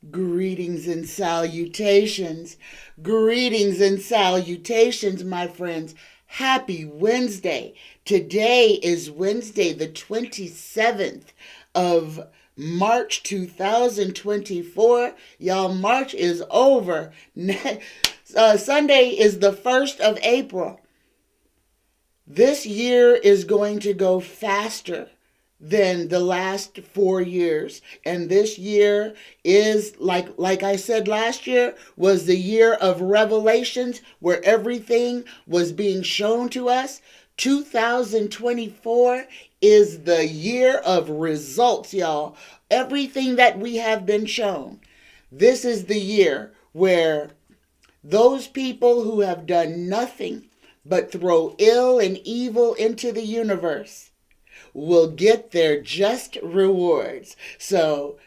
Greetings and salutations. Greetings and salutations, my friends. Happy Wednesday. Today is Wednesday, the 27th of March 2024. Y'all, March is over. Sunday is the 1st of April. This year is going to go faster than the last 4 years. And this year is, like I said last year, was the year of revelations where everything was being shown to us. 2024 is the year of results, y'all. Everything that we have been shown. This is the year where those people who have done nothing but throw ill and evil into the universe will get their just rewards. So,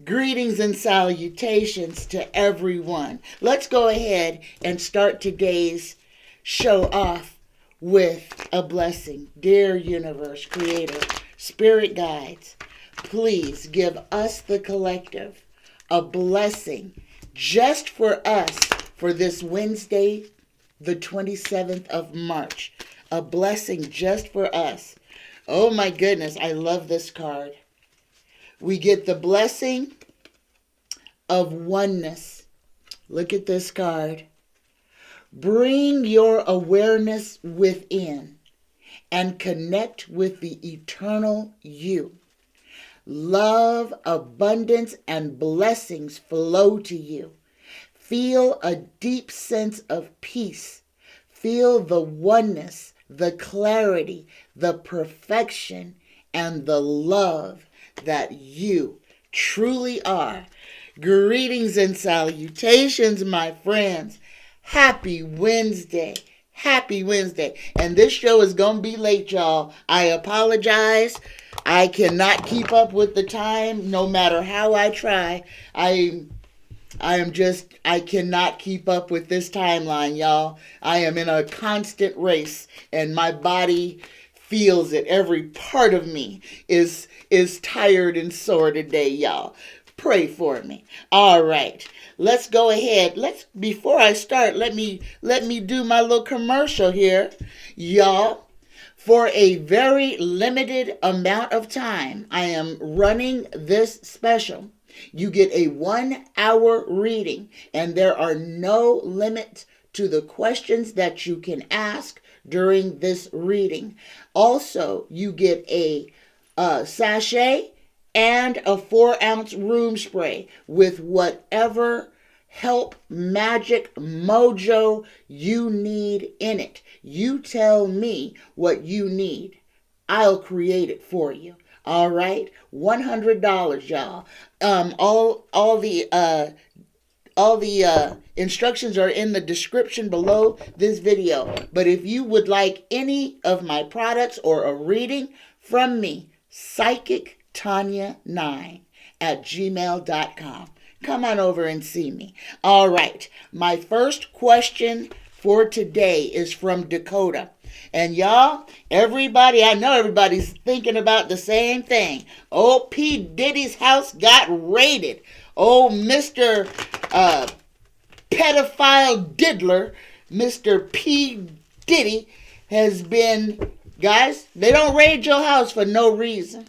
greetings and salutations to everyone. Let's go ahead and start today's show off with a blessing. Dear universe, creator, spirit guides, please give us, the collective, a blessing just for us for this Wednesday, the 27th of March. A blessing just for us. Oh my goodness, I love this card. We get the blessing of oneness. Look at this card. Bring your awareness within and connect with the eternal you. Love, abundance, and blessings flow to you. Feel a deep sense of peace. Feel the oneness, the clarity, the perfection, and the love that you truly are. Greetings and salutations, my friends. Happy Wednesday. Happy Wednesday. And this show is going to be late, y'all. I apologize. I cannot keep up with the time no matter how I try. I cannot keep up with this timeline, y'all. I am in a constant race, and my body feels it. Every part of me is tired and sore today, y'all. Pray for me. All right. Let's go ahead. Before I start, let me do my little commercial here. Y'all, for a very limited amount of time, I am running this special. You get a 1-hour reading, and there are no limits to the questions that you can ask during this reading. Also, you get a sachet and a 4-ounce room spray with whatever help, magic, mojo you need in it. You tell me what you need. I'll create it for you. All right, $100, y'all. All the instructions are in the description below this video. But if you would like any of my products or a reading from me, Psychic Tanya 9@gmail.com. Come on over and see me. All right, my first question for today is from Dakota. And y'all, I know everybody's thinking about the same thing. Oh, P. Diddy's house got raided. Oh, Mr. Pedophile Diddler, Mr. P. Diddy has been, guys, they don't raid your house for no reason.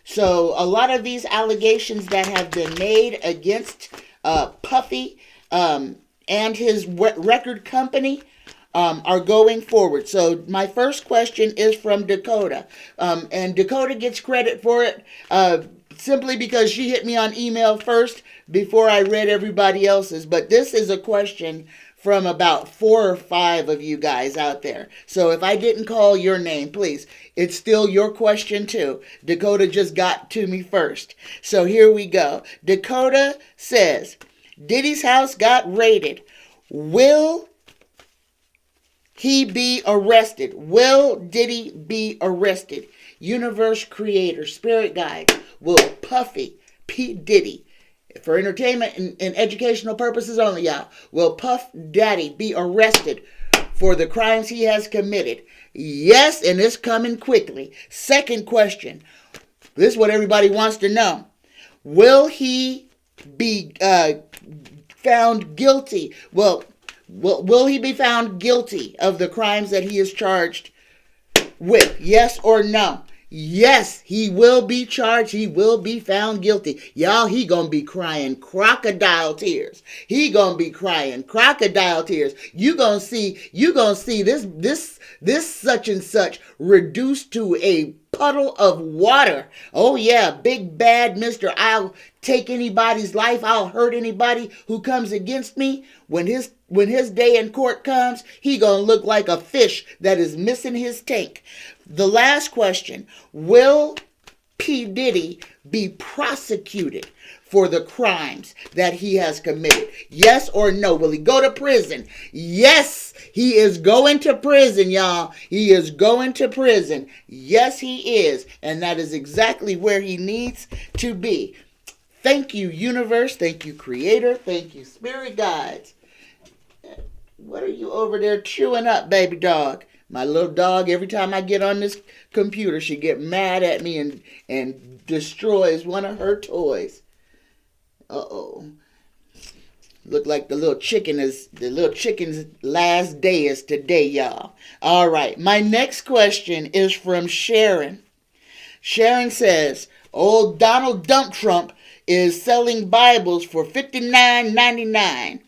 So a lot of these allegations that have been made against Puffy and his record company are going forward. So my first question is from Dakota. And Dakota gets credit for it simply because she hit me on email first before I read everybody else's. But this is a question from about 4 or 5 of you guys out there. So if I didn't call your name, please, it's still your question too. Dakota just got to me first. So here we go. Dakota says, Diddy's house got raided. Will he be arrested? Will Diddy be arrested? Universe creator, spirit guide, will Puffy, P. Diddy, for entertainment and educational purposes only, y'all, will Puff Daddy be arrested for the crimes he has committed? Yes, and it's coming quickly. Second question. This is what everybody wants to know. Will he be found guilty? Well, will he be found guilty of the crimes that he is charged with? Yes or no? Yes, he will be charged. He will be found guilty. Y'all, he gonna be crying crocodile tears. He gonna be crying crocodile tears. You gonna see this such and such reduced to a puddle of water. Oh yeah, big bad Mr. I'll take anybody's life. I'll hurt anybody who comes against me. When his day in court comes, he gonna look like a fish that is missing his tank. The last question, will P. Diddy be prosecuted for the crimes that he has committed? Yes or no? Will he go to prison? Yes, he is going to prison, y'all. He is going to prison. Yes, he is. And that is exactly where he needs to be. Thank you, universe. Thank you, creator. Thank you, spirit guides. What are you over there chewing up, baby dog? My little dog, every time I get on this computer, she get mad at me and destroys one of her toys. Uh-oh. Look like the little chicken's last day is today, y'all. All right. My next question is from Sharon. Sharon says, old Donald Dump Trump is selling Bibles for $59.99.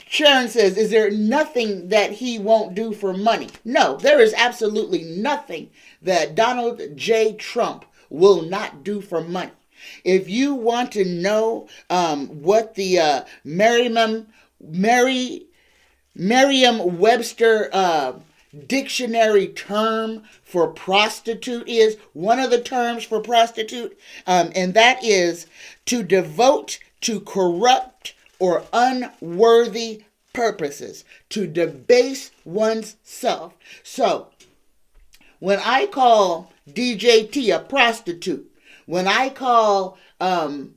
Sharon says, is there nothing that he won't do for money? No, there is absolutely nothing that Donald J. Trump will not do for money. If you want to know what the Merriam-Webster dictionary term for prostitute is, one of the terms for prostitute, and that is to devote to corrupt or unworthy purposes, to debase one's self. So, when I call DJT a prostitute, when I call, who's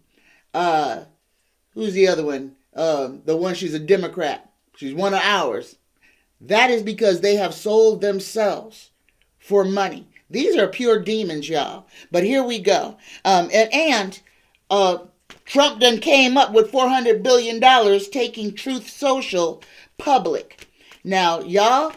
the other one? The one, she's a Democrat. She's one of ours. That is because they have sold themselves for money. These are pure demons, y'all. But here we go. Trump done came up with $400 billion taking Truth Social public. Now, y'all,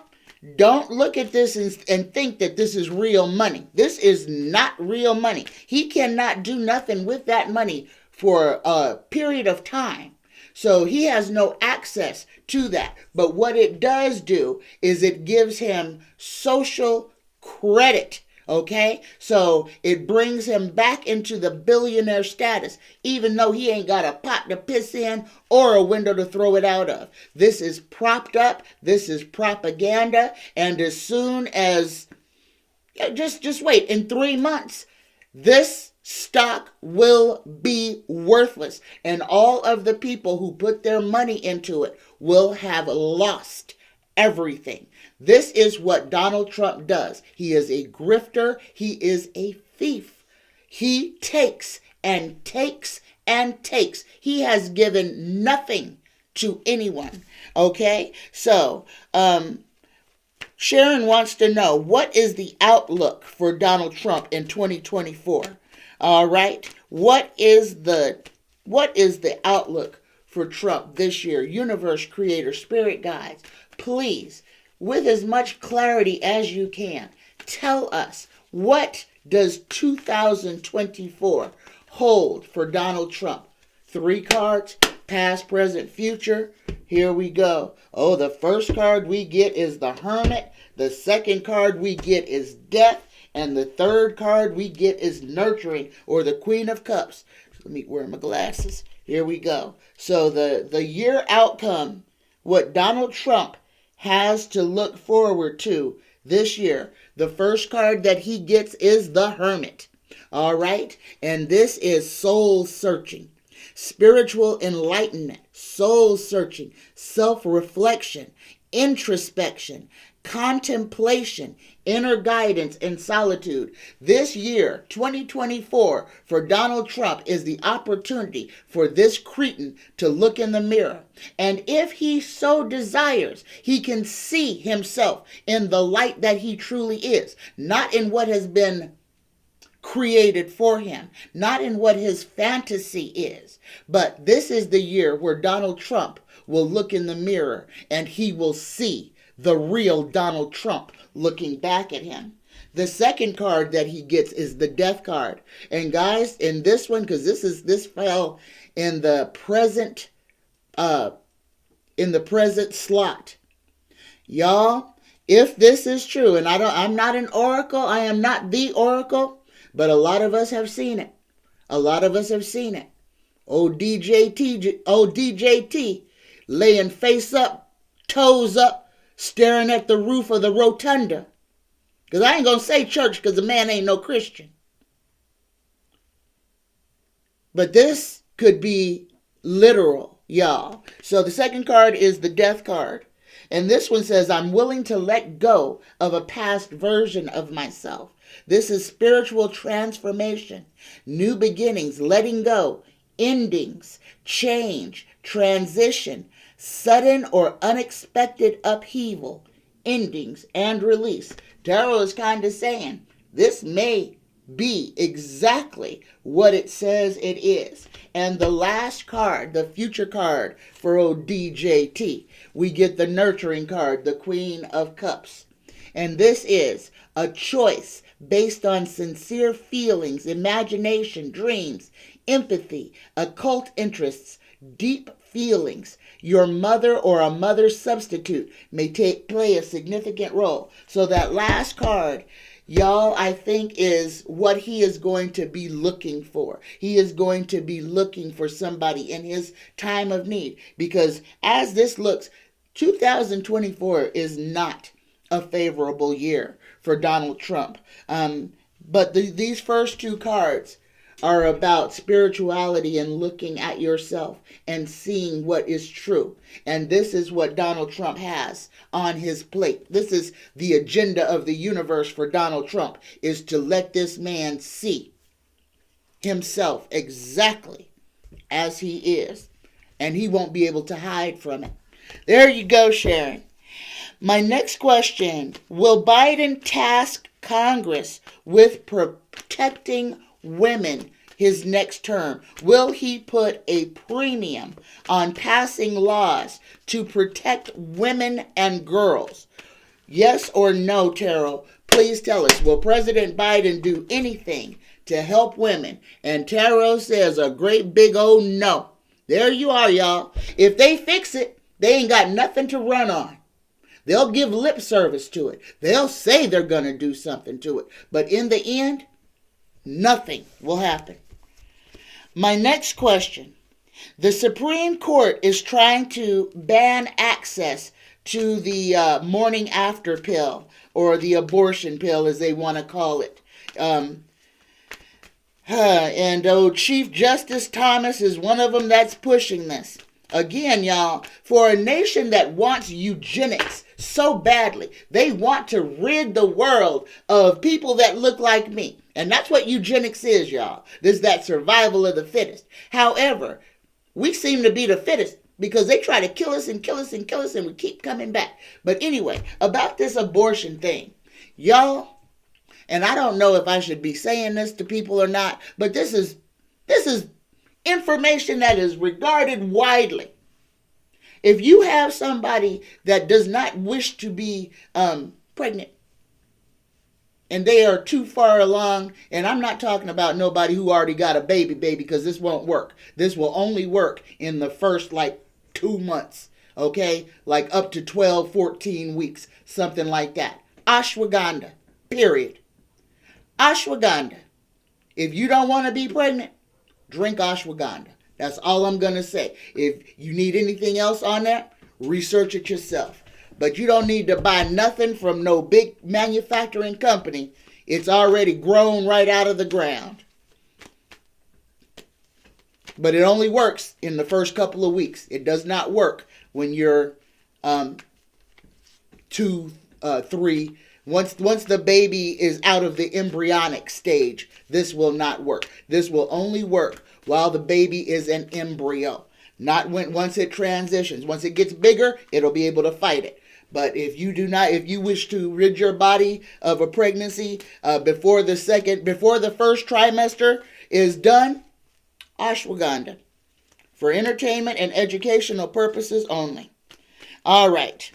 don't look at this and think that this is real money. This is not real money. He cannot do nothing with that money for a period of time. So he has no access to that. But what it does do is it gives him social credit. Okay, so it brings him back into the billionaire status, even though he ain't got a pot to piss in or a window to throw it out of. This is propped up. This is propaganda. And as soon as, just wait, in 3 months, this stock will be worthless. And all of the people who put their money into it will have lost everything. This is what Donald Trump does. He is a grifter. He is a thief. He takes and takes and takes. He has given nothing to anyone. Okay? So, Sharon wants to know, what is the outlook for Donald Trump in 2024? All right? What is the outlook for Trump this year? Universe, creator, spirit guides, please, with as much clarity as you can, tell us, what does 2024 hold for Donald Trump? 3 cards, past, present, future. Here we go. Oh, the first card we get is the Hermit. The second card we get is Death. And the third card we get is Nurturing, or the Queen of Cups. Let me wear my glasses. Here we go. So the year outcome, what Donald Trump has to look forward to this year. The first card that he gets is the Hermit. All right? And this is soul searching, spiritual enlightenment, soul searching, self-reflection, introspection, contemplation, inner guidance, and solitude. This year, 2024, for Donald Trump is the opportunity for this cretin to look in the mirror. And if he so desires, he can see himself in the light that he truly is, not in what has been created for him, not in what his fantasy is. But this is the year where Donald Trump will look in the mirror and he will see the real Donald Trump looking back at him. The second card that he gets is the death card. And guys, in this one, because this fell in the present slot. Y'all, if this is true, and I'm not an oracle, I am not the oracle, but a lot of us have seen it. A lot of us have seen it. Old DJT laying face up, toes up, staring at the roof of the rotunda. Because I ain't going to say church because the man ain't no Christian. But this could be literal, y'all. So the second card is the death card. And this one says, I'm willing to let go of a past version of myself. This is spiritual transformation, new beginnings, letting go, endings, change, transition, sudden or unexpected upheaval, endings, and release. Tarot is kind of saying this may be exactly what it says it is. And the last card, the future card for old DJT, we get the nurturing card, the Queen of Cups. And this is a choice based on sincere feelings, imagination, dreams, empathy, occult interests, deep feelings. Your mother or a mother substitute may play a significant role. So that last card, y'all, I think is what he is going to be looking for. He is going to be looking for somebody in his time of need. Because as this looks, 2024 is not a favorable year for Donald Trump. But these first two cards are about spirituality and looking at yourself and seeing what is true. And this is what Donald Trump has on his plate. This is the agenda of the universe for Donald Trump, is to let this man see himself exactly as he is. And he won't be able to hide from it. There you go, Sharon. My next question, will Biden task Congress with protecting women his next term? Will he put a premium on passing laws to protect women and girls? Yes or no, Tarot? Please tell us. Will President Biden do anything to help women? And Tarot says a great big old no. There you are, y'all. If they fix it, they ain't got nothing to run on. They'll give lip service to it. They'll say they're going to do something to it. But in the end, nothing will happen. My next question. The Supreme Court is trying to ban access to the morning after pill, or the abortion pill as they want to call it. And Chief Justice Thomas is one of them that's pushing this. Again, y'all, for a nation that wants eugenics so badly, they want to rid the world of people that look like me. And that's what eugenics is, y'all. There's that survival of the fittest. However, we seem to be the fittest because they try to kill us and kill us and kill us and we keep coming back. But anyway, about this abortion thing, y'all, and I don't know if I should be saying this to people or not, but this is information that is regarded widely. If you have somebody that does not wish to be pregnant, and they are too far along, and I'm not talking about nobody who already got a baby, because this won't work. This will only work in the first 2 months, okay? Up to 12, 14 weeks, something like that. Ashwagandha, period. Ashwagandha. If you don't want to be pregnant, drink ashwagandha. That's all I'm going to say. If you need anything else on that, research it yourself. But you don't need to buy nothing from no big manufacturing company. It's already grown right out of the ground. But it only works in the first couple of weeks. It does not work when you're 2, 3. Once the baby is out of the embryonic stage, this will not work. This will only work while the baby is an embryo. Not once it transitions. Once it gets bigger, it'll be able to fight it. But if you wish to rid your body of a pregnancy before the first trimester is done, ashwagandha for entertainment and educational purposes only. All right.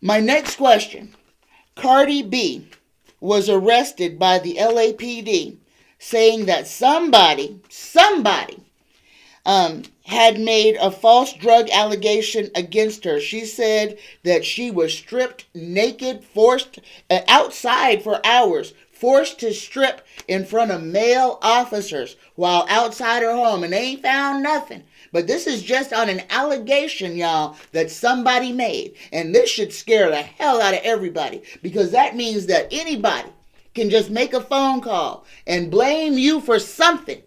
My next question. Cardi B was arrested by the LAPD saying that somebody had made a false drug allegation against her. She said that she was stripped naked, forced outside for hours, forced to strip in front of male officers while outside her home, and they ain't found nothing. But this is just on an allegation, y'all, that somebody made. And this should scare the hell out of everybody, because that means that anybody can just make a phone call and blame you for something.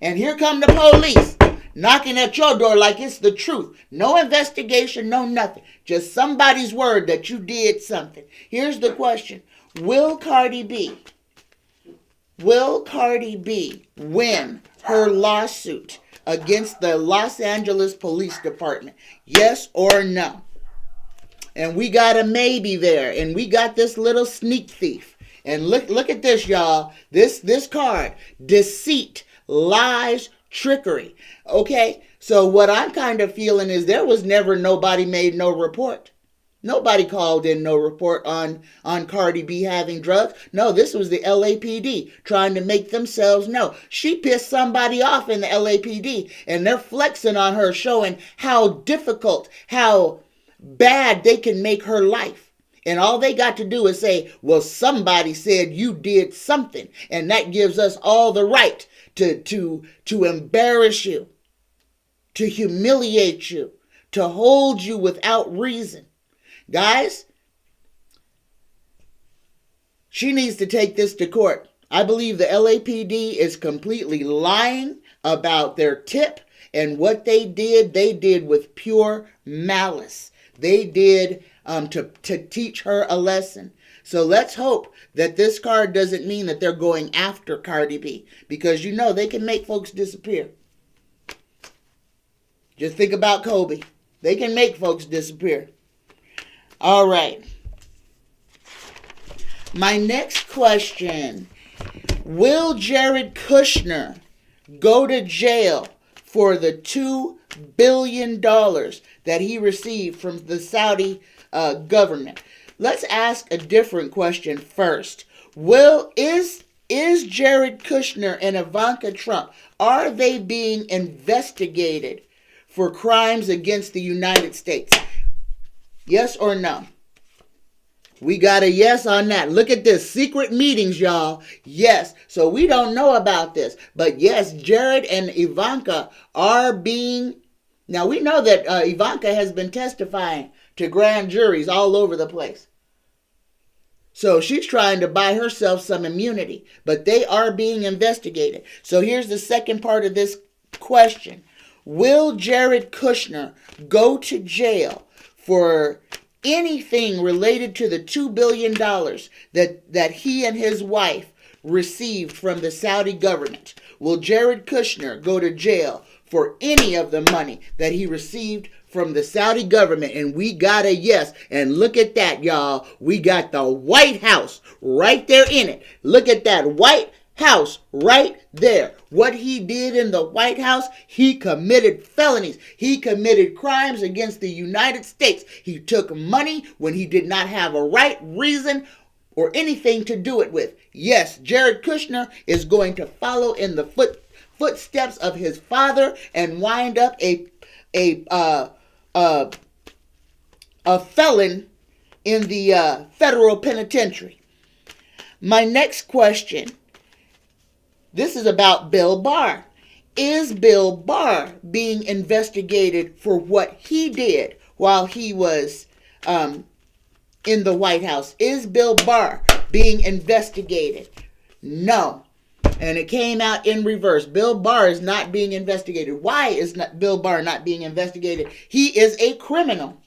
And here come the police knocking at your door like it's the truth. No investigation, no nothing. Just somebody's word that you did something. Here's the question. Will Cardi B win her lawsuit against the Los Angeles Police Department? Yes or no? And we got a maybe there. And we got this little sneak thief. And look at this, y'all. This card. Deceit, lies, trickery. Okay? So what I'm kind of feeling is there was never nobody made no report. Nobody called in no report on Cardi B having drugs. No, this was the LAPD trying to make themselves know. She pissed somebody off in the LAPD, and they're flexing on her, showing how difficult, how bad they can make her life. And all they got to do is say, well, somebody said you did something, and that gives us all the right to embarrass you, to humiliate you, to hold you without reason. Guys, she needs to take this to court. I believe the LAPD is completely lying about their tip, and what they did with pure malice. They did to teach her a lesson. So let's hope that this card doesn't mean that they're going after Cardi B, because you know they can make folks disappear. Just think about Kobe. They can make folks disappear. All right. My next question. Will Jared Kushner go to jail for the $2 billion that he received from the Saudi government? Let's ask a different question first. Is Jared Kushner and Ivanka Trump, are they being investigated for crimes against the United States? Yes or no? We got a yes on that. Look at this. Secret meetings, y'all. Yes. So we don't know about this. But yes, Jared and Ivanka are being... Now we know that Ivanka has been testifying to grand juries all over the place. So she's trying to buy herself some immunity. But they are being investigated. So here's the second part of this question. Will Jared Kushner go to jail for anything related to the $2 billion that he and his wife received from the Saudi government? Will Jared Kushner go to jail for any of the money that he received from the Saudi government? And we got a yes. And look at that, y'all. We got the White House right there in it. Look at that White House right there. What he did in the White House, he committed felonies. He committed crimes against the United States. He took money when he did not have a right reason or anything to do it with. Yes, Jared Kushner is going to follow in the footsteps of his father and wind up a felon in the federal penitentiary. My next question. This is about Bill Barr. Is Bill Barr being investigated for what he did while he was in the White House? Is Bill Barr being investigated? No. And it came out in reverse. Bill Barr is not being investigated. Why is Bill Barr not being investigated? He is a criminal.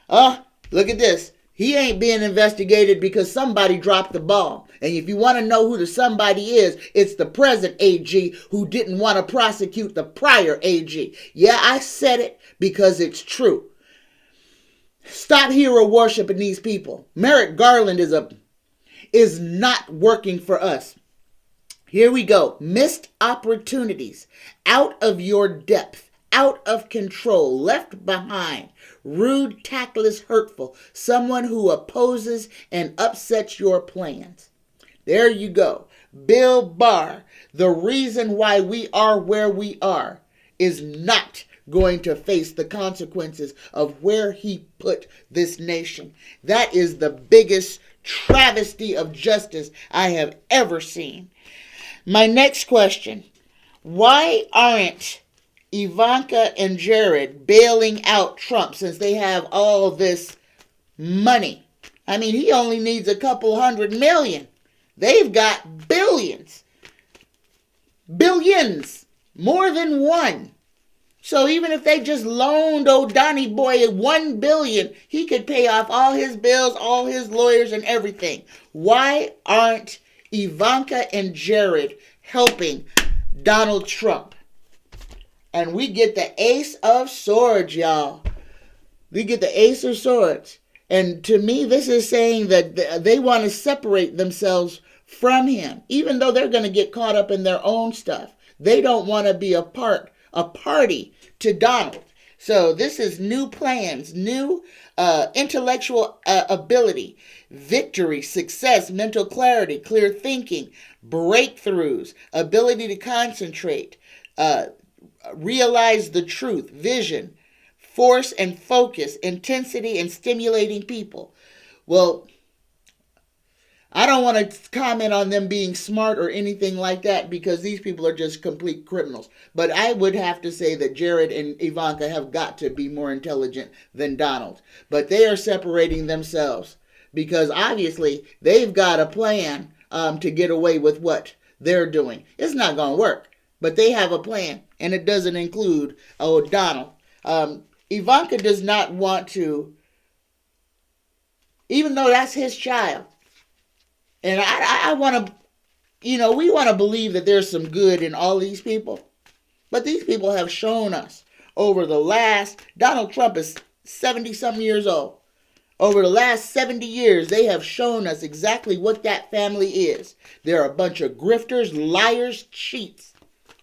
Look at this. He ain't being investigated because somebody dropped the ball. And if you want to know who the somebody is, it's the present AG who didn't want to prosecute the prior AG. Yeah, I said it because it's true. Stop hero worshiping these people. Merrick Garland is not working for us. Here we go. Missed opportunities. Out of your depth. Out of control. Left behind. Rude, tactless, hurtful. Someone who opposes and upsets your plans. There you go. Bill Barr. The reason why we are where we are is not going to face the consequences of where he put this nation. That is the biggest travesty of justice I have ever seen. My next question. Why aren't Ivanka and Jared bailing out Trump since they have all this money? I mean, he only needs a couple $100 million. They've got billions. Billions. More than one. So even if they just loaned old Donnie Boy $1 billion, he could pay off all his bills, all his lawyers, and everything. Why aren't Ivanka and Jared helping Donald Trump? And we get the Ace of Swords, y'all. We get the Ace of Swords. And to me, this is saying that they want to separate themselves from him, even though they're going to get caught up in their own stuff. They don't want to be a party to Donald. So this is new plans, new intellectual ability, victory, success, mental clarity, clear thinking, breakthroughs, ability to concentrate, realize the truth, vision, force and focus, intensity, and stimulating people. Well, I don't want to comment on them being smart or anything like that because these people are just complete criminals. But I would have to say that Jared and Ivanka have got to be more intelligent than Donald. But they are separating themselves because obviously they've got a plan to get away with what they're doing. It's not going to work, but they have a plan, and it doesn't include Donald. Ivanka does not want to, even though that's his child. And I want to, we want to believe that there's some good in all these people. But these people have shown us over the last, Donald Trump is 70-something years old. Over the last 70 years, they have shown us exactly what that family is. They're a bunch of grifters, liars, cheats.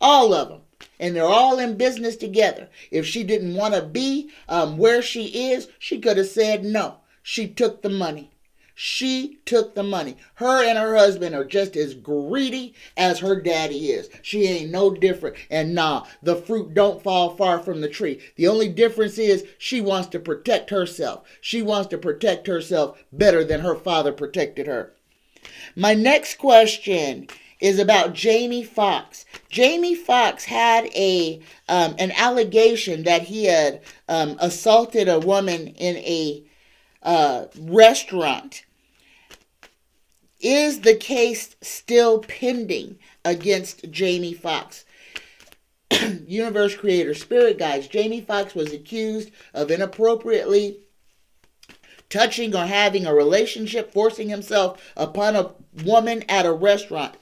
All of them. And they're all in business together. If she didn't want to be where she is, she could have said no. She took the money. She took the money. Her and her husband are just as greedy as her daddy is. She ain't no different. And nah, the fruit don't fall far from the tree. The only difference is she wants to protect herself. She wants to protect herself better than her father protected her. My next question is about Jamie Foxx. Jamie Foxx had an allegation that he had assaulted a woman in a restaurant. Is the case still pending against Jamie Foxx? Universe creator, spirit guides. Jamie Foxx was accused of inappropriately touching or having a relationship, forcing himself upon a woman at a restaurant.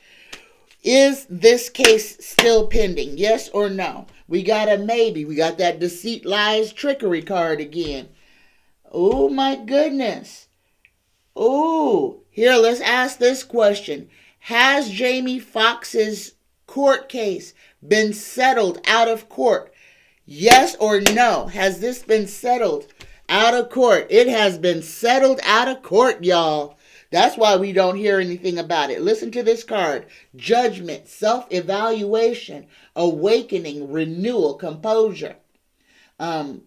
Is this case still pending? Yes or no? We got a maybe. We got that deceit, lies, trickery card again. Oh my goodness. Oh, here, let's ask this question. Has Jamie Foxx's court case been settled out of court? Yes or no? Has this been settled out of court? It has been settled out of court, y'all. That's why we don't hear anything about it. Listen to this card. Judgment, self-evaluation, awakening, renewal, composure. The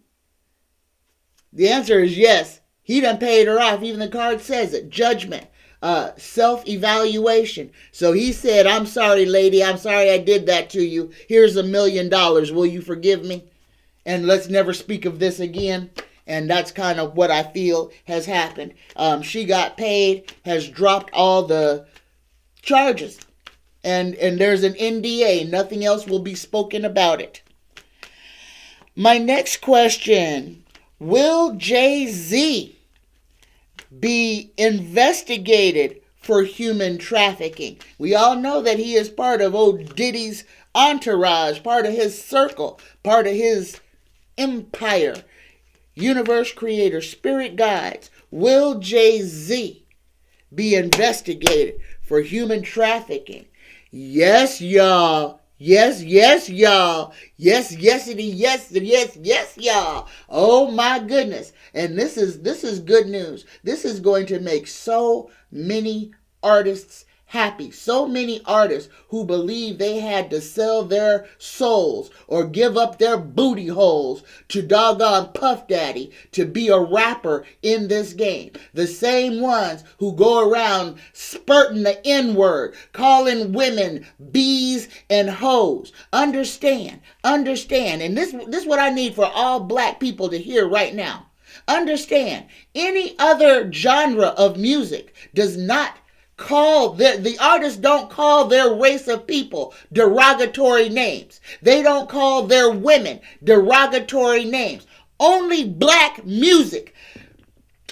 answer is yes. He done paid her off. Even the card says it. Judgment, self-evaluation. So he said, I'm sorry, lady. I'm sorry I did that to you. Here's $1 million. Will you forgive me? And let's never speak of this again. And that's kind of what I feel has happened. She got paid, has dropped all the charges. And there's an NDA. Nothing else will be spoken about it. My next question. Will Jay-Z be investigated for human trafficking? We all know that he is part of old Diddy's entourage, part of his circle, part of his empire. universe creator, spirit guides, will Jay-Z be investigated for human trafficking? Yes, y'all. Yes, yes, y'all. Yes, yes, yes, y'all. Oh my goodness. And this is good news. This is going to make so many artists happy. So many artists who believe they had to sell their souls or give up their booty holes to doggone Puff Daddy to be a rapper in this game. The same ones who go around spurting the N-word, calling women bees and hoes. Understand. And this is what I need for all black people to hear right now. Understand, any other genre of music does not call the artists don't call their race of people derogatory names. They don't call their women derogatory names. Only black music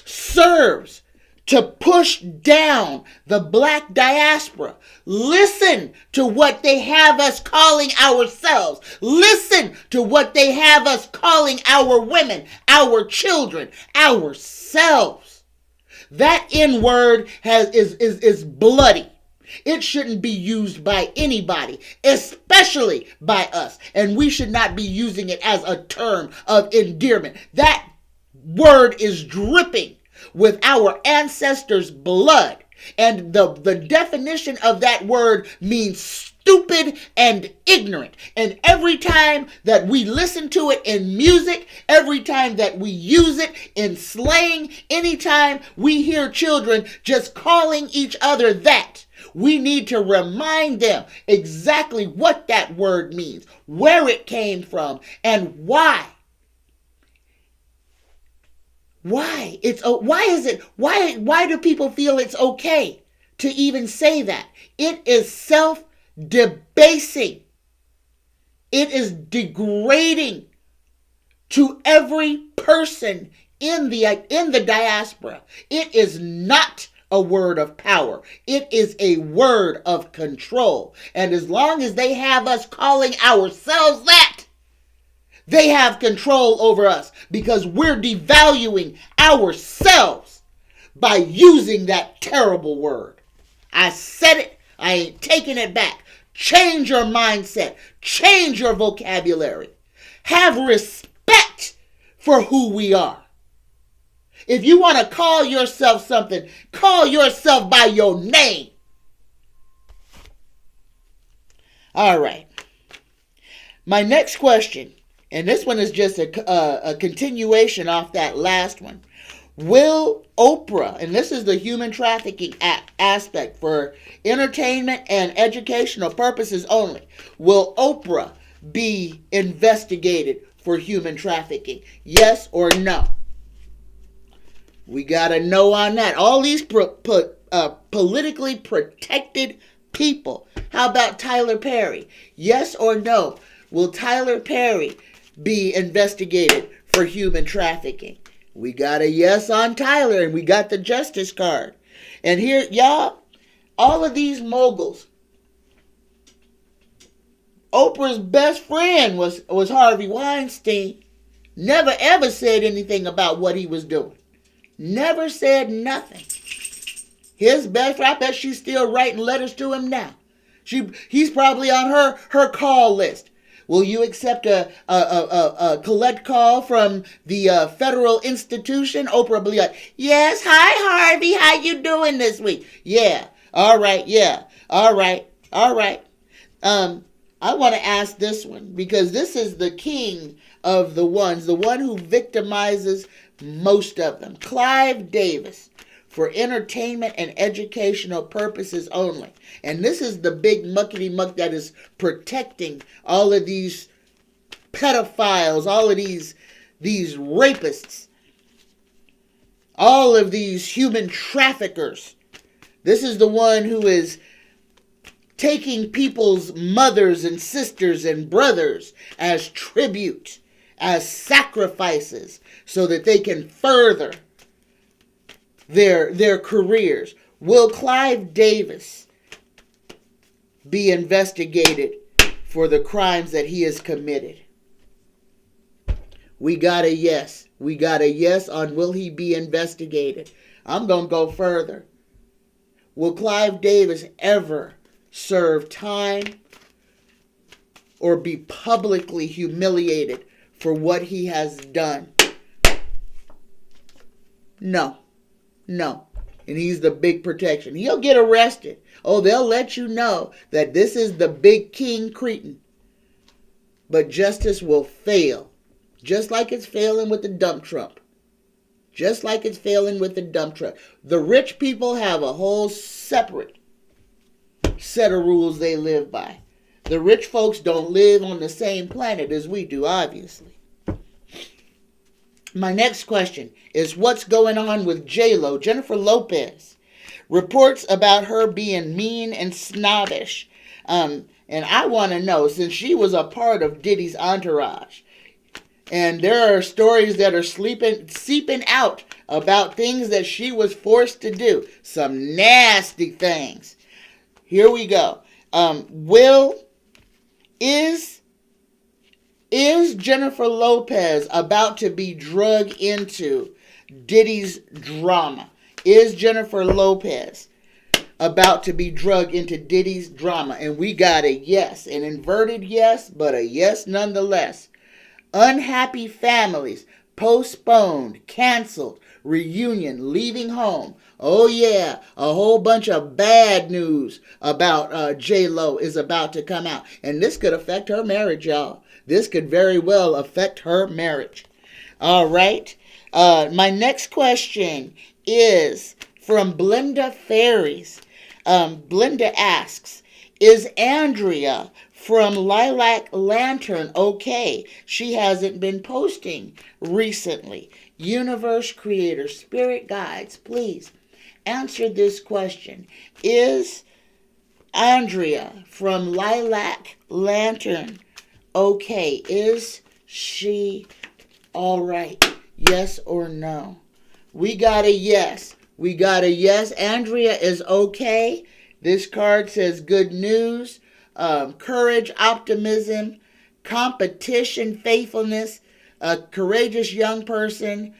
serves to push down the black diaspora. Listen to what they have us calling ourselves. Listen to what they have us calling our women, our children, ourselves. That N-word is bloody. It shouldn't be used by anybody, especially by us. And we should not be using it as a term of endearment. That word is dripping with our ancestors' blood. And the definition of that word means stupid and ignorant. And every time that we listen to it in music, every time that we use it in slang, anytime we hear children just calling each other that, we need to remind them exactly what that word means, where it came from, and why. Why do people feel it's okay to even say that? It is self-debasing. It is degrading to every person in the diaspora. It is not a word of power. It is a word of control. And as long as they have us calling ourselves that, they have control over us because we're devaluing ourselves by using that terrible word. I said it. I ain't taking it back. Change your mindset. Change your vocabulary. Have respect for who we are. If you want to call yourself something, call yourself by your name. All right. My next question, and this one is just a continuation off that last one. Will Oprah, and this is the human trafficking aspect for entertainment and educational purposes only, will Oprah be investigated for human trafficking? Yes or no? We got a no on that. All these politically protected people. How about Tyler Perry? Yes or no? Will Tyler Perry be investigated for human trafficking? We got a yes on Tyler, and we got the justice card. And here, y'all, all of these moguls. Oprah's best friend was Harvey Weinstein. Never ever said anything about what he was doing. Never said nothing. His best friend, I bet she's still writing letters to him now. He's probably on her call list. Will you accept a collect call from the federal institution? Oprah will be like, yes, hi Harvey, how you doing this week? Yeah, all right, yeah, all right. I want to ask this one because this is the king of the ones, the one who victimizes most of them. Clive Davis, for entertainment and educational purposes only. And this is the big muckety-muck that is protecting all of these pedophiles, all of these rapists, all of these human traffickers. This is the one who is taking people's mothers and sisters and brothers as tribute, as sacrifices, so that they can further their careers. Will Clive Davis be investigated for the crimes that he has committed? We got a yes. We got a yes on will he be investigated. I'm going to go further. Will Clive Davis ever serve time or be publicly humiliated for what he has done? No. No. And he's the big protection. He'll get arrested. Oh, they'll let you know that this is the big king cretin. But justice will fail. Just like it's failing with the dump truck. Just like it's failing with the dump truck. The rich people have a whole separate set of rules they live by. The rich folks don't live on the same planet as we do, obviously. My next question is what's going on with J-Lo, Jennifer Lopez? Reports about her being mean and snobbish. And I want to know, since she was a part of Diddy's entourage, and there are stories that are seeping out about things that she was forced to do. Some nasty things. Here we go. Is Jennifer Lopez about to be drugged into Diddy's drama? Is Jennifer Lopez about to be drugged into Diddy's drama? And we got a yes, an inverted yes, but a yes nonetheless. Unhappy families, postponed, canceled, reunion, leaving home. Oh yeah, a whole bunch of bad news about J-Lo is about to come out. And this could affect her marriage, y'all. This could very well affect her marriage. All right. My next question is from Blenda Ferries. Blenda asks, is Andrea from Lilac Lantern okay? She hasn't been posting recently. Universe creator, spirit guides, please answer this question. Is Andrea from Lilac Lantern okay? Is she all right? Yes or no? We got a yes. We got a yes. Andrea is okay. This card says good news, courage, optimism, competition, faithfulness, a courageous young person,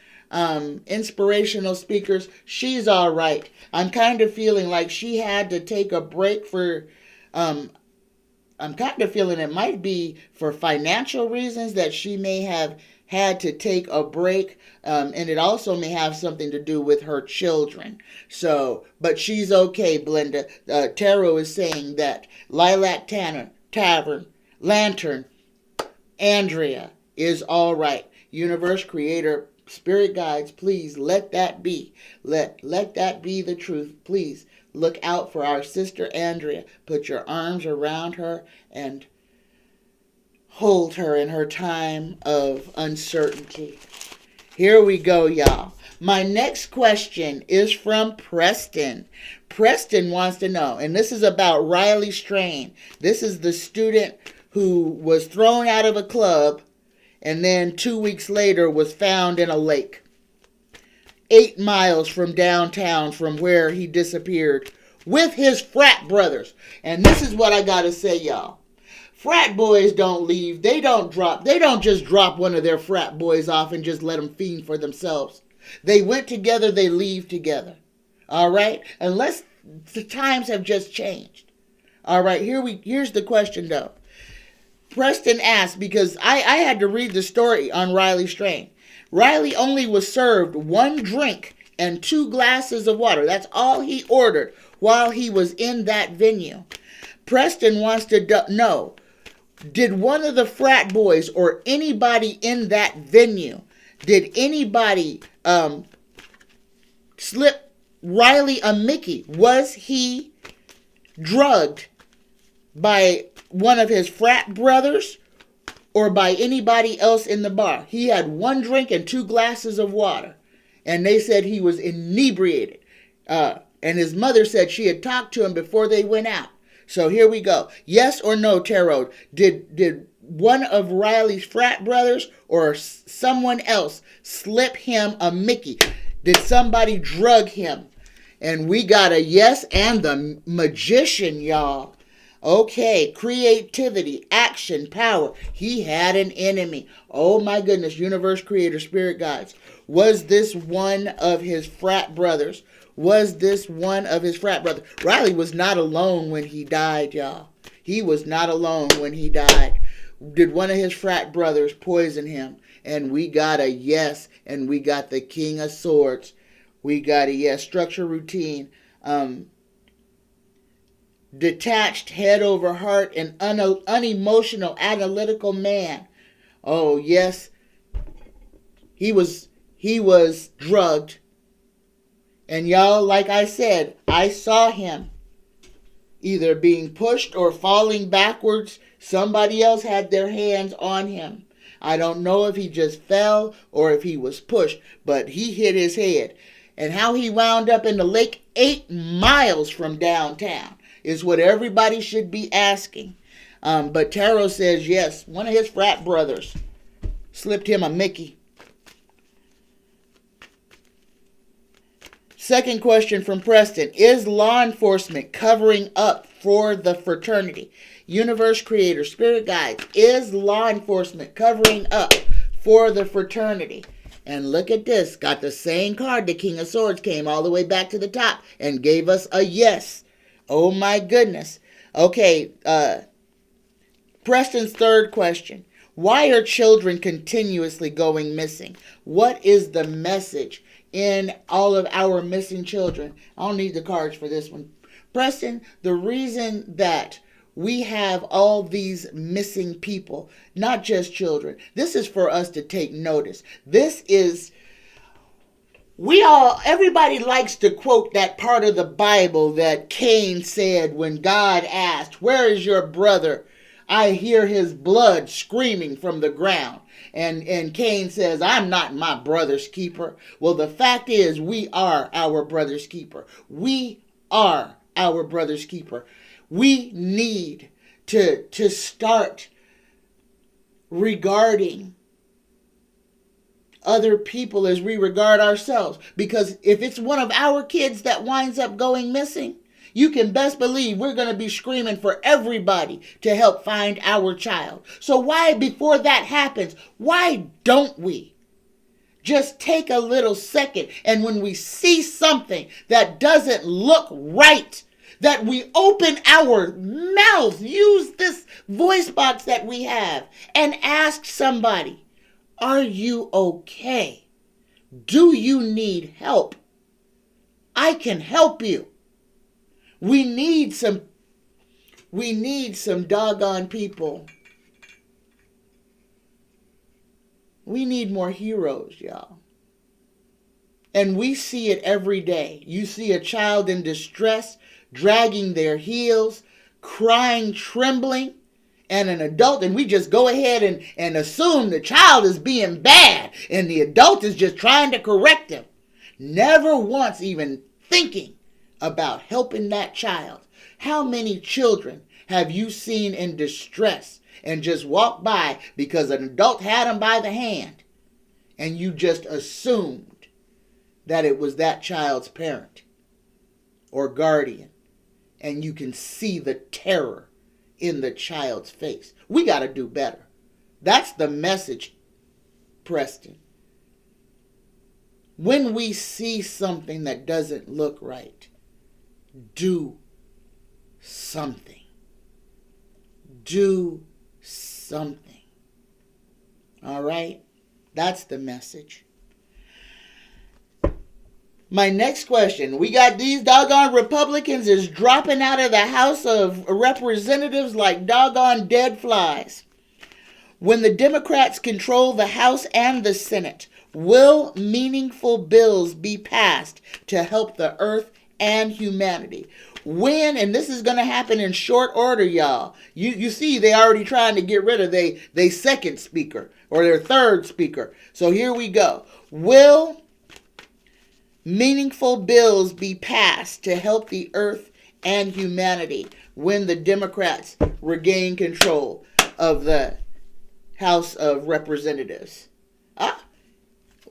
inspirational speakers. She's all right. I'm kind of feeling like she had to take a break for, I'm kind of feeling it might be for financial reasons that she may have had to take a break, and it also may have something to do with her children. So, but she's okay, Blenda. Tarot is saying that Lilac Tavern, Lantern, Andrea is all right. Universe, creator, spirit guides, please let that be. Let that be the truth. Please look out for our sister Andrea. Put your arms around her and hold her in her time of uncertainty. Here we go, y'all. My next question is from Preston. Preston wants to know, and this is about Riley Strain. This is the student who was thrown out of a club and then 2 weeks later was found in a lake 8 miles from downtown from where he disappeared with his frat brothers. And this is what I gotta say, y'all. Frat boys don't leave. They don't just drop one of their frat boys off and just let them fiend for themselves. They went together, they leave together. All right? Unless the times have just changed. All right, here's the question though. Preston asked, because I had to read the story on Riley Strain. Riley only was served 1 drink and 2 glasses of water. That's all he ordered while he was in that venue. Preston wants to know, did one of the frat boys or anybody in that venue, did anybody slip Riley a Mickey? Was he drugged by one of his frat brothers or by anybody else in the bar? He had 1 drink and 2 glasses of water, and they said he was inebriated. And his mother said she had talked to him before they went out. So here we go. Yes or no, Tarot? Did one of Riley's frat brothers or someone else slip him a Mickey? Did somebody drug him? And we got a yes and the magician, y'all. Okay, creativity, action, power. He had an enemy. Oh my goodness, universe creator, spirit guides. Was this one of his frat brothers? Was this one of his frat brothers? Riley was not alone when he died, y'all. He was not alone when he died. Did one of his frat brothers poison him? And we got a yes, and we got the King of Swords. We got a yes. Structure, routine, detached, head over heart, and unemotional, analytical man. Oh yes, he was drugged, and y'all, like I said, I saw him either being pushed or falling backwards. Somebody else had their hands on him. I don't know if he just fell or if he was pushed, but he hit his head. And how he wound up in the lake 8 miles from downtown is what everybody should be asking. But Tarot says yes, one of his frat brothers slipped him a Mickey. Second question from Preston. Is law enforcement covering up for the fraternity? Universe creator, spirit guides. Is law enforcement covering up for the fraternity? And look at this. Got the same card. The King of Swords came all the way back to the top and gave us a yes. Oh my goodness. Okay, Preston's third question. Why are children continuously going missing? What is the message in all of our missing children? I don't need the cards for this one. Preston, the reason that we have all these missing people, not just children, this is for us to take notice. This is, everybody likes to quote that part of the Bible that Cain said when God asked, "Where is your brother? I hear his blood screaming from the ground." And Cain says, "I'm not my brother's keeper." Well, the fact is, we are our brother's keeper. We are our brother's keeper. We need to start regarding other people as we regard ourselves. Because if it's one of our kids that winds up going missing, you can best believe we're going to be screaming for everybody to help find our child. So why, before that happens, why don't we just take a little second, and when we see something that doesn't look right, that we open our mouths, use this voice box that we have, and ask somebody, "Are you okay? Do you need help? I can help you." We need some doggone people. We need more heroes, y'all. And we see it every day. You see a child in distress, dragging their heels, crying, trembling, and an adult, and we just go ahead and assume the child is being bad and the adult is just trying to correct him. Never once even thinking about helping that child. How many children have you seen in distress and just walked by because an adult had them by the hand and you just assumed that it was that child's parent or guardian, and you can see the terror in the child's face? We got to do better. That's the message, Preston. When we see something that doesn't look right, do something. Do something. All right? That's the message. My next question. We got these doggone Republicans is dropping out of the House of Representatives like doggone dead flies. When the Democrats control the House and the Senate, will meaningful bills be passed to help the earth and humanity? When, and this is going to happen in short order, y'all. You see, they already trying to get rid of they second speaker or their third speaker. So here we go. Will meaningful bills be passed to help the earth and humanity when the Democrats regain control of the House of Representatives?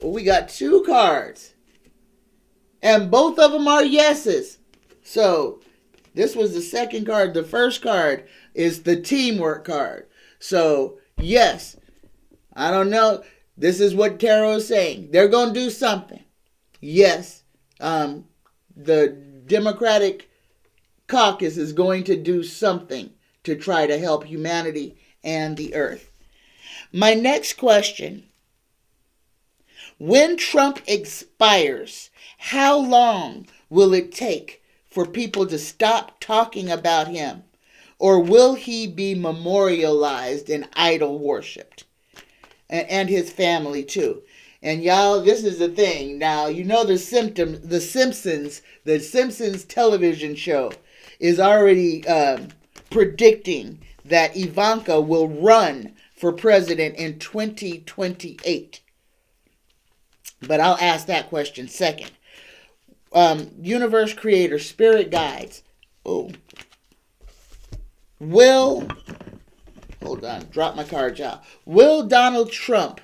We got 2 cards, and both of them are yeses. So This was the second card. The first card is the teamwork card. So, yes, I don't know. This is what tarot is saying. They're going to do something. Yes, the Democratic caucus is going to do something to try to help humanity and the earth. My next question: when Trump expires, how long will it take for people to stop talking about him? Or will he be memorialized and idol worshipped? And his family too. And y'all, this is the thing. Now, you know the Simpsons television show is already predicting that Ivanka will run for president in 2028. But I'll ask that question second. Universe creator, spirit guides. Hold on, drop my card, y'all. Will Donald Trump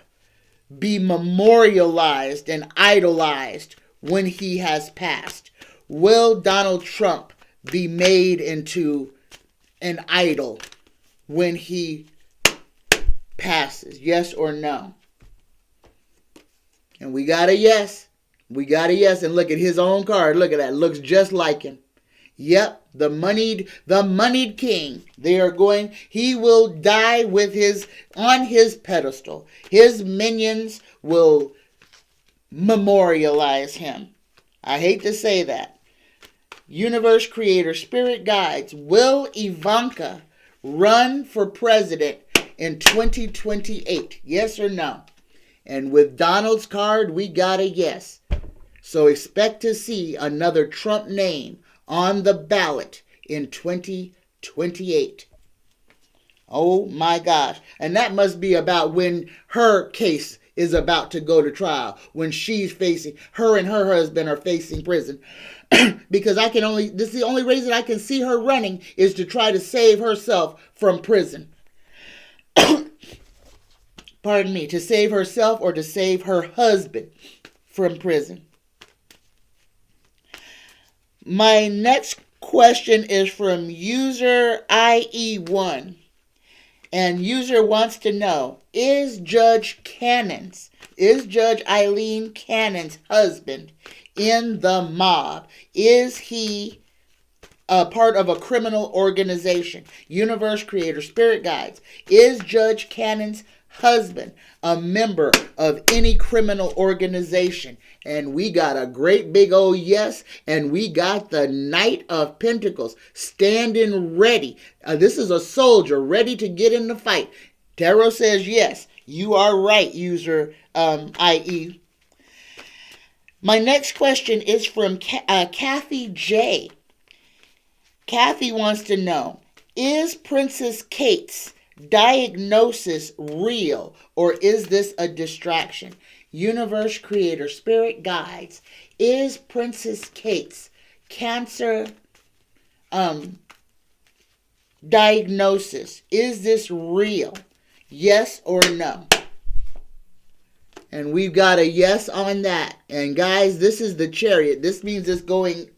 be memorialized and idolized when he has passed? Will Donald Trump be made into an idol when he passes? Yes or no? And we got a yes. We got a yes. And look at his own card. Look at that. Looks just like him. Yep, the moneyed king. He will die on his pedestal. His minions will memorialize him. I hate to say that. Universe creator, spirit guides. Will Ivanka run for president in 2028? Yes or no? And with Donald's card, we got a yes. So expect to see another Trump name on the ballot in 2028. Oh my gosh. And that must be about when her case is about to go to trial. When her and her husband are facing prison. Because this is the only reason I can see her running is to try to save herself from prison. Pardon me, to save herself or to save her husband from prison. My next question is from user IE1. And user wants to know, is Judge Eileen Cannon's husband in the mob? Is he a part of a criminal organization? Universe creator, spirit guides. Is Judge Cannon's husband a member of any criminal organization? And we got a great big old yes. And we got the Knight of Pentacles standing ready. This is a soldier ready to get in the fight. Tarot says yes. You are right, user IE. My next question is from Kathy J. Kathy wants to know, is Princess Kate's diagnosis real, or is this a distraction? Universe creator, spirit guides. Is Princess Kate's cancer diagnosis, is this real? Yes or no? And we've got a yes on that. And guys, this is the Chariot. This means it's going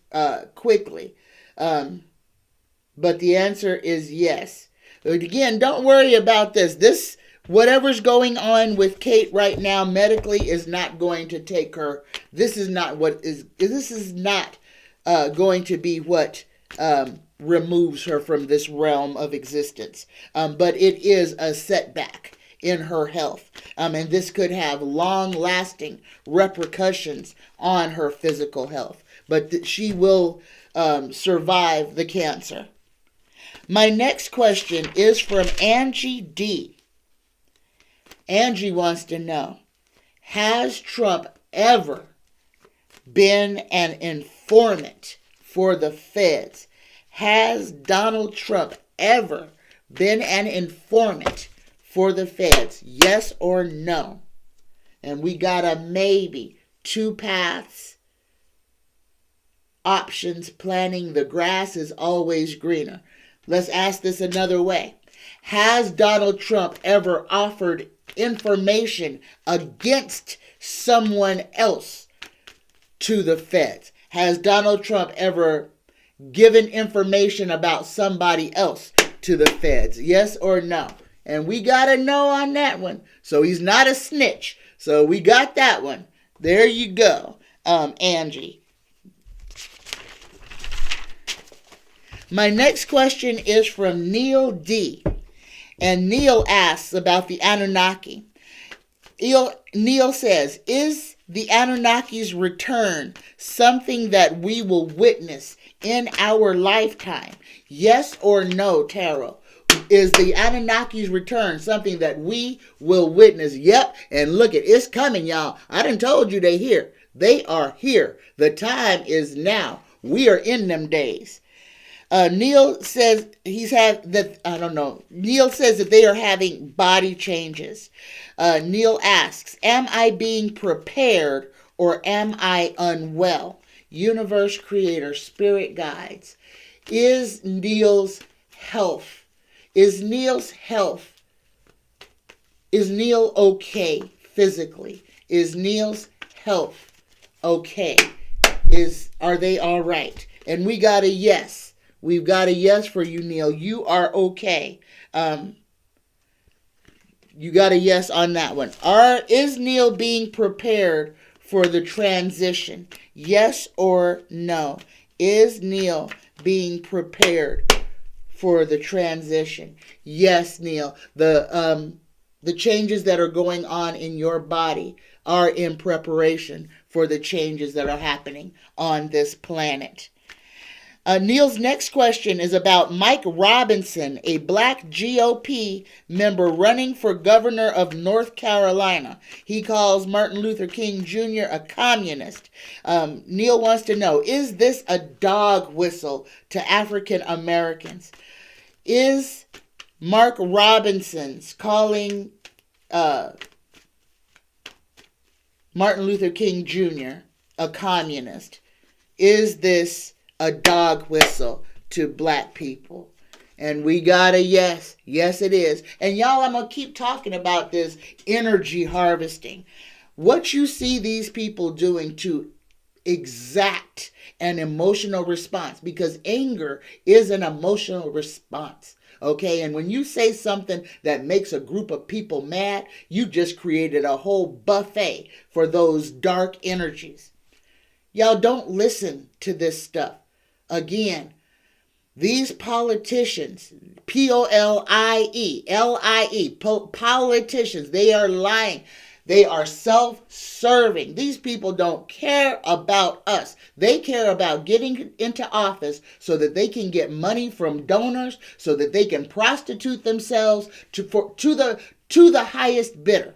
quickly. But the answer is yes. But again, don't worry about this. Whatever's going on with Kate right now medically is not going to take her. This is not going to be what removes her from this realm of existence. But it is a setback in her health. And this could have long-lasting repercussions on her physical health. But she will survive the cancer. My next question is from Angie D. Angie wants to know, has Trump ever been an informant for the feds? Has Donald Trump ever been an informant for the feds? Yes or no? And we got a maybe. 2 paths. Options planning. The grass is always greener. Let's ask this another way. Has Donald Trump ever offered information against someone else to the feds? Has Donald Trump ever giving information about somebody else to the feds? Yes or no? And we got a no on that one. So he's not a snitch. So we got that one. There you go, Angie. My next question is from Neil D. And Neil asks about the Anunnaki. Neil says, is the Anunnaki's return something that we will witness in our lifetime? Yes or no, Tarot? Is the Anunnaki's return something that we will witness? Yep, and look, it's coming, y'all. I done told you they here. They are here. The time is now. We are in them days. Neil says he's had that, I don't know. Neil says that they are having body changes. Neil asks, am I being prepared or am I unwell? Universe, creator, spirit guides. Is Neil's health is Neil okay physically? Is Neil's health okay? Are they all right? And we got a yes. We've got a yes for you, Neil. You are okay. You got a yes on that one. Is Neil being prepared for the transition? Yes or no? Is Neil being prepared for the transition? Yes, Neil. The changes that are going on in your body are in preparation for the changes that are happening on this planet. Neil's next question is about Mike Robinson, a black GOP member running for governor of North Carolina. He calls Martin Luther King Jr. a communist. Neil wants to know, is this a dog whistle to African Americans? Is Mark Robinson's calling Martin Luther King Jr. a communist, is this a dog whistle to black people? And we got a yes. Yes, it is. And y'all, I'm going to keep talking about this energy harvesting. What you see these people doing to exact an emotional response, because anger is an emotional response. Okay, and when you say something that makes a group of people mad, you just created a whole buffet for those dark energies. Y'all don't listen to this stuff. Again, these politicians, P-O-L-I-E, politicians, they are lying. They are self-serving. These people don't care about us. They care about getting into office so that they can get money from donors, so that they can prostitute themselves to the highest bidder.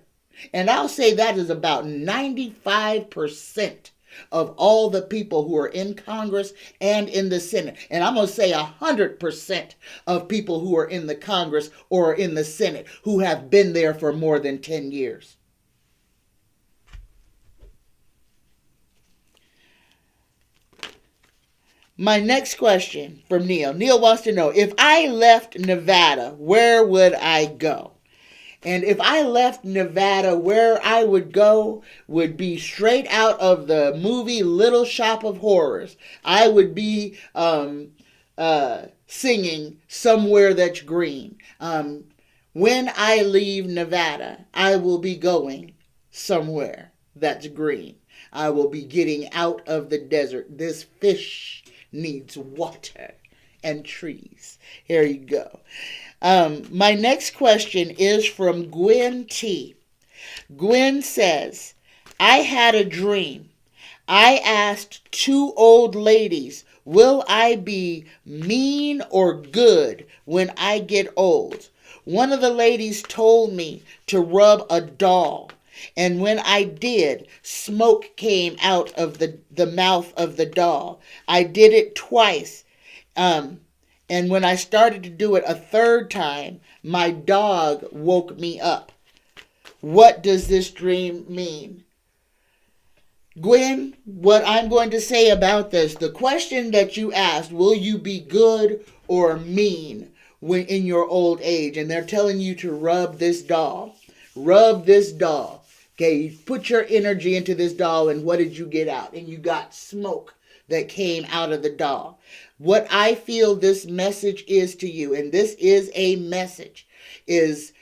And I'll say that is about 95% of all the people who are in Congress and in the Senate. And I'm going to say 100% of people who are in the Congress or in the Senate who have been there for more than 10 years. My next question from Neil. Neil wants to know, if I left Nevada, where would I go? And if I left Nevada, where I would go would be straight out of the movie Little Shop of Horrors. I would be singing Somewhere That's Green. When I leave Nevada, I will be going somewhere that's green. I will be getting out of the desert. This fish needs water and trees. Here you go. My next question is from Gwen T. Gwen says, I had a dream. I asked two old ladies, will I be mean or good when I get old? One of the ladies told me to rub a doll. And when I did, smoke came out of the mouth of the doll. I did it twice. And when I started to do it a third time, my dog woke me up. What does this dream mean? Gwen, what I'm going to say about this, the question that you asked, will you be good or mean when in your old age? And they're telling you to rub this doll. Rub this doll. Okay, you put your energy into this doll, and what did you get out? And you got smoke that came out of the doll. What I feel this message is to you, and this is a message, is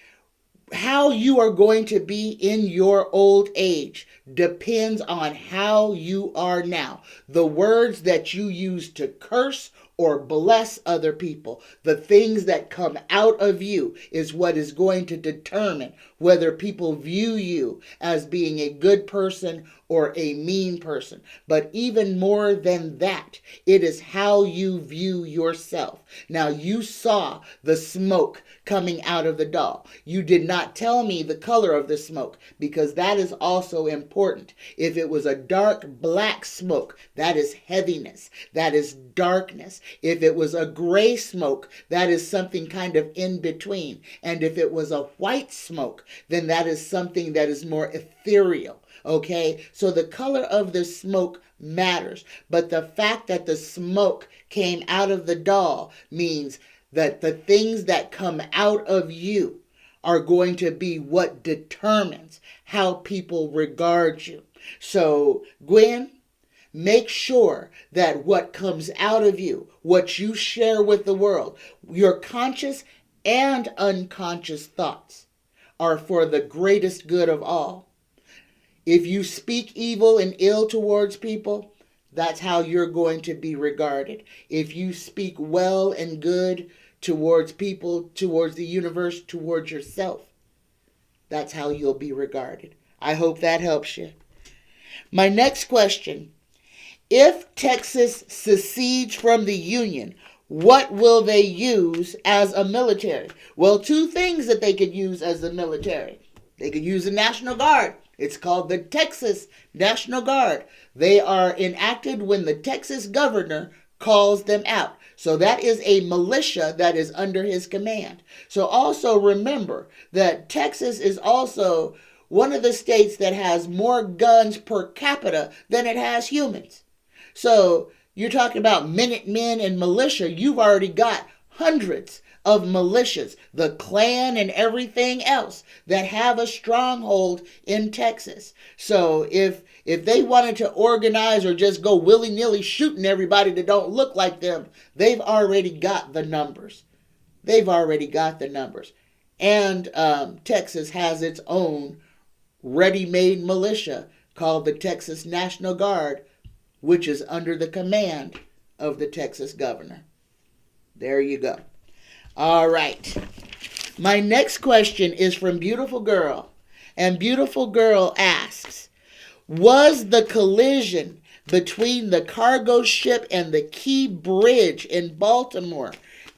how you are going to be in your old age depends on how you are now. The words that you use to curse or bless other people, the things that come out of you, is what is going to determine whether people view you as being a good person or a mean person. But even more than that, it is how you view yourself. Now, you saw the smoke coming out of the doll. You did not tell me the color of the smoke, because that is also important. If it was a dark black smoke, that is heaviness, that is darkness. If it was a gray smoke, that is something kind of in between. And if it was a white smoke, then that is something that is more ethereal. Okay, so the color of the smoke matters, but the fact that the smoke came out of the doll means that the things that come out of you are going to be what determines how people regard you. So, Gwen, make sure that what comes out of you, what you share with the world, your conscious and unconscious thoughts are for the greatest good of all. If you speak evil and ill towards people, that's how you're going to be regarded. If you speak well and good towards people, towards the universe, towards yourself, that's how you'll be regarded. I hope that helps you. My next question: if Texas secedes from the Union, what will they use as a military? Well, two things that they could use as a military. They could use the National Guard. It's called the Texas National Guard. They are enacted when the Texas governor calls them out. So that is a militia that is under his command. So also remember that Texas is also one of the states that has more guns per capita than it has humans. So you're talking about Minutemen and militia. You've already got hundreds of militias, the Klan and everything else that have a stronghold in Texas. So if they wanted to organize or just go willy-nilly shooting everybody that don't look like them, they've already got the numbers. They've already got the numbers. And Texas has its own ready-made militia called the Texas National Guard, which is under the command of the Texas governor. There you go. All right. My next question is from Beautiful Girl. And Beautiful Girl asks, was the collision between the cargo ship and the Key Bridge in Baltimore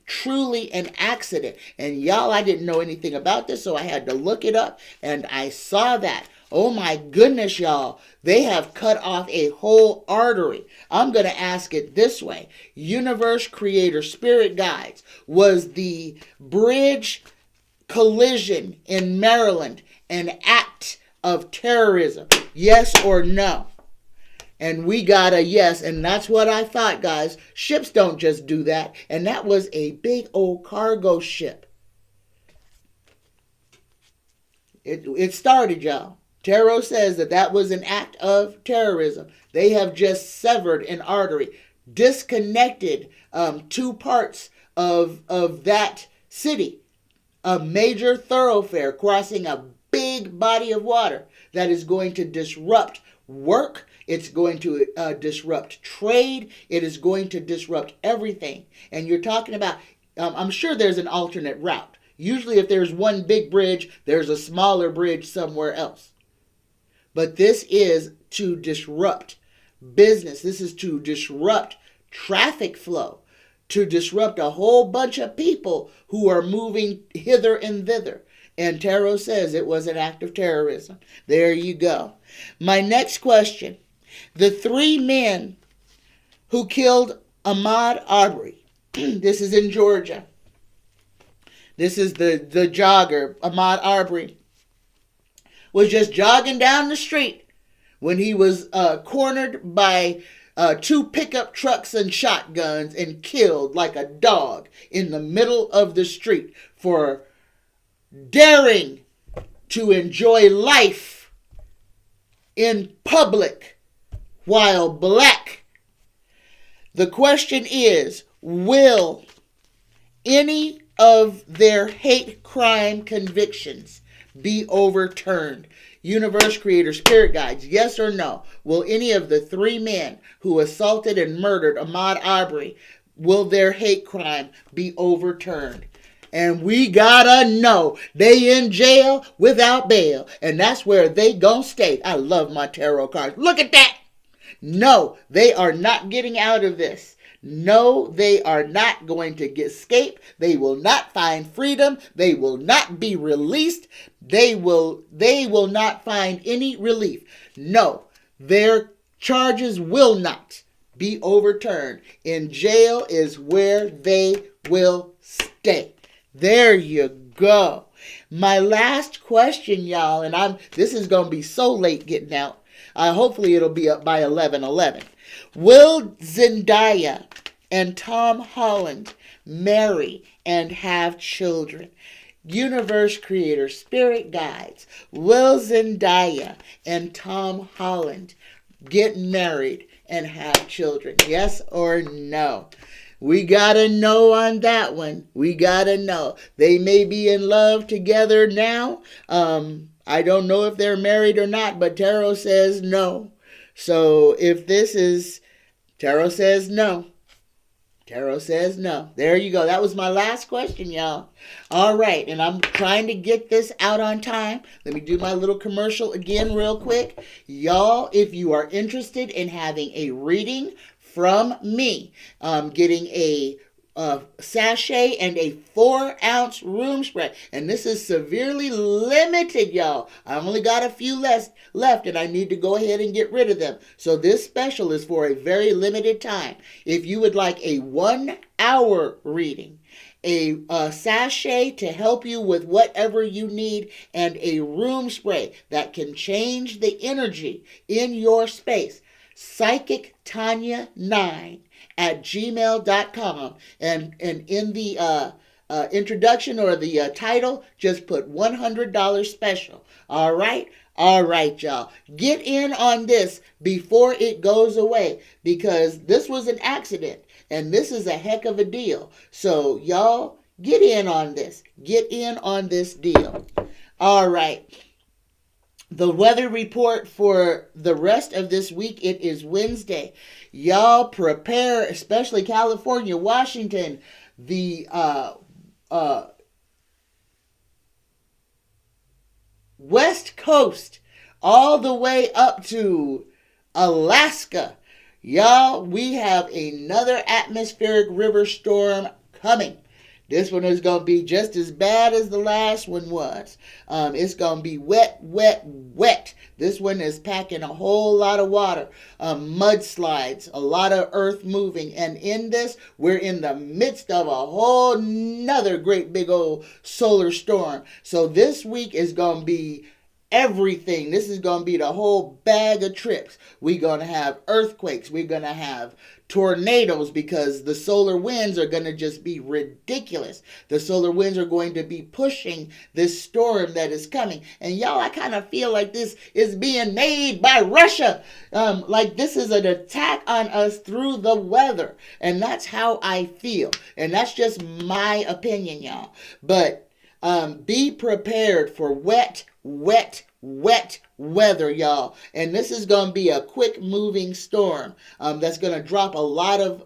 truly an accident? And y'all, I didn't know anything about this, so I had to look it up, and I saw that. Oh my goodness, y'all. They have cut off a whole artery. I'm going to ask it this way. Universe, Creator, Spirit Guides, was the bridge collision in Maryland an act of terrorism? Yes or no? And we got a yes, and that's what I thought, guys. Ships don't just do that. And that was a big old cargo ship. It started, y'all. Tarot says that was an act of terrorism. They have just severed an artery, disconnected two parts of that city, a major thoroughfare crossing a big body of water that is going to disrupt work. It's going to disrupt trade. It is going to disrupt everything. And you're talking about, I'm sure there's an alternate route. Usually if there's one big bridge, there's a smaller bridge somewhere else. But this is to disrupt business. This is to disrupt traffic flow, to disrupt a whole bunch of people who are moving hither and thither. And Tarot says it was an act of terrorism. There you go. My next question. The three men who killed Ahmaud Arbery. This is in Georgia. This is the jogger, Ahmaud Arbery, was just jogging down the street when he was cornered by two pickup trucks and shotguns and killed like a dog in the middle of the street for daring to enjoy life in public while black. The question is, will any of their hate crime convictions be overturned? Universe, creator, spirit guides, yes or no? Will any of the 3 men who assaulted and murdered Ahmaud Arbery, will their hate crime be overturned? And we gotta know they in jail without bail, and that's where they gonna stay. I love my tarot cards. Look at that. No, they are not getting out of this. No, they are not going to escape. They will not find freedom. They will not be released. They will not find any relief. No, their charges will not be overturned. In jail is where they will stay. There you go. My last question, y'all, and this is going to be so late getting out. Hopefully it'll be up by 11:11. Will Zendaya and Tom Holland marry and have children? Universe, creator, spirit guides. Will Zendaya and Tom Holland get married and have children? Yes or no? We gotta know on that one. We gotta know. They may be in love together now. I don't know if they're married or not, but tarot says no. So if this is, tarot says no. Tarot says no. There you go. That was my last question, y'all. All right, and I'm trying to get this out on time. Let me do my little commercial again real quick. Y'all, if you are interested in having a reading from me, getting a sachet and a 4-ounce room spray. And this is severely limited, y'all. I only got a few left, and I need to go ahead and get rid of them. So this special is for a very limited time. If you would like a 1-hour reading, a sachet to help you with whatever you need, and a room spray that can change the energy in your space, Psychic Tanya 9 at gmail.com, and in the introduction or the title, just put $100 special. All right, y'all, get in on this before it goes away, because this was an accident and this is a heck of a deal. So y'all, get in on this. Get in on this deal. All right. The weather report for the rest of this week, it is Wednesday. Y'all prepare, especially California, Washington, the West Coast, all the way up to Alaska. Y'all, we have another atmospheric river storm coming. This one is going to be just as bad as the last one was. It's going to be wet, wet, wet. This one is packing a whole lot of water, mudslides, a lot of earth moving. And in this, we're in the midst of a whole nother great big old solar storm. So this week is going to be everything. This is going to be the whole bag of trips. We're going to have earthquakes. We're going to have tornadoes, because the solar winds are going to just be ridiculous. The solar winds are going to be pushing this storm that is coming. And y'all, I kind of feel like this is being made by Russia. Like this is an attack on us through the weather. And that's how I feel. And that's just my opinion, y'all. But be prepared for wet, wet, wet weather, y'all. And this is going to be a quick moving storm that's going to drop a lot of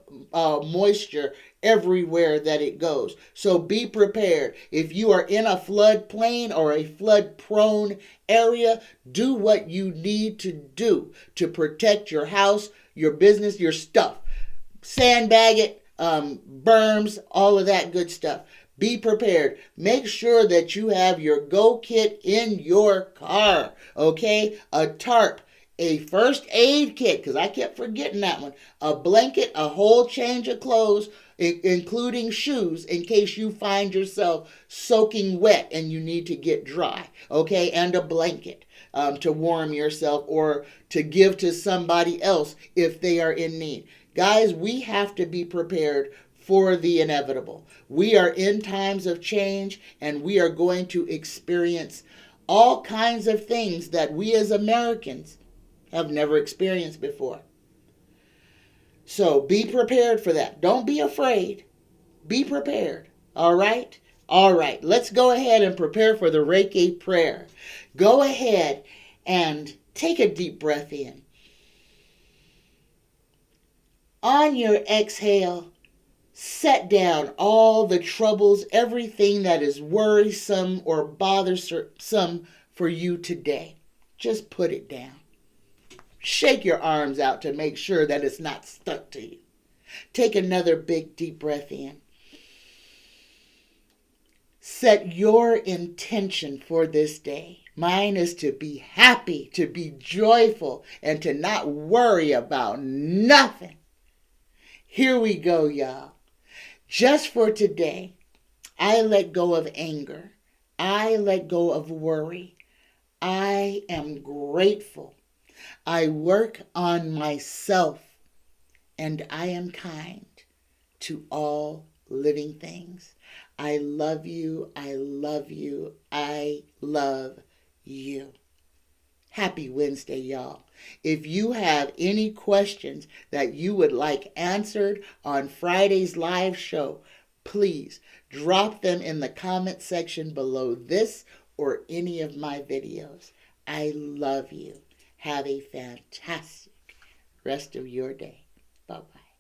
moisture everywhere that it goes. So be prepared. If you are in a floodplain or a flood prone area, do what you need to do to protect your house, your business, your stuff. Sandbag it, berms, all of that good stuff. Be prepared. Make sure that you have your go kit in your car, okay? A tarp, a first aid kit, because I kept forgetting that one, a blanket, a whole change of clothes, including shoes, in case you find yourself soaking wet and you need to get dry, okay? And a blanket to warm yourself or to give to somebody else if they are in need. Guys, we have to be prepared for the inevitable. We are in times of change, and we are going to experience all kinds of things that we as Americans have never experienced before. So be prepared for that. Don't be afraid. Be prepared. All right? All right. Let's go ahead and prepare for the Reiki prayer. Go ahead and take a deep breath in. On your exhale, set down all the troubles, everything that is worrisome or bothersome for you today. Just put it down. Shake your arms out to make sure that it's not stuck to you. Take another big deep breath in. Set your intention for this day. Mine is to be happy, to be joyful, and to not worry about nothing. Here we go, y'all. Just for today, I let go of anger. I let go of worry. I am grateful. I work on myself, and I am kind to all living things. I love you. I love you. I love you. Happy Wednesday, y'all. If you have any questions that you would like answered on Friday's live show, please drop them in the comment section below this or any of my videos. I love you. Have a fantastic rest of your day. Bye-bye.